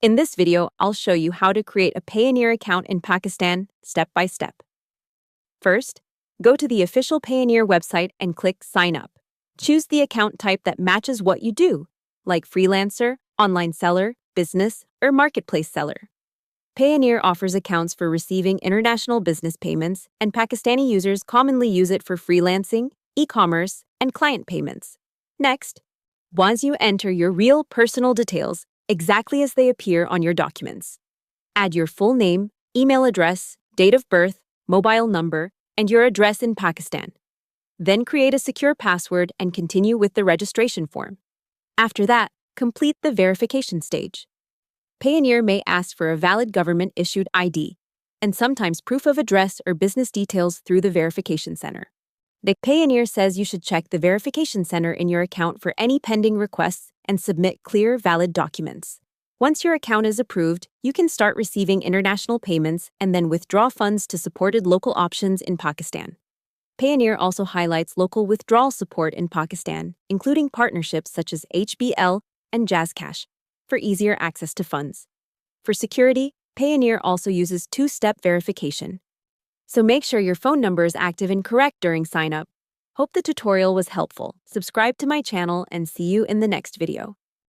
In this video, I'll show you how to create a Payoneer account in Pakistan step by step. First, go to the official Payoneer website and click Sign Up. Choose the account type that matches what you do, like freelancer, online seller, business, or marketplace seller. Payoneer offers accounts for receiving international business payments, and Pakistani users commonly use it for freelancing, e-commerce, and client payments. Next, once you enter your real personal details, exactly as they appear on your documents. Add your full name, email address, date of birth, mobile number, and your address in Pakistan. Then create a secure password and continue with the registration form. After that, complete the verification stage. Payoneer may ask for a valid government-issued ID, and sometimes proof of address or business details through the verification center. The Payoneer says you should check the verification center in your account for any pending requests and submit clear, valid documents. Once your account is approved, you can start receiving international payments and then withdraw funds to supported local options in Pakistan. Payoneer also highlights local withdrawal support in Pakistan, including partnerships such as HBL and JazzCash, for easier access to funds. For security, Payoneer also uses two-step verification. So make sure your phone number is active and correct during sign-up. Hope the tutorial was helpful. Subscribe to my channel and see you in the next video.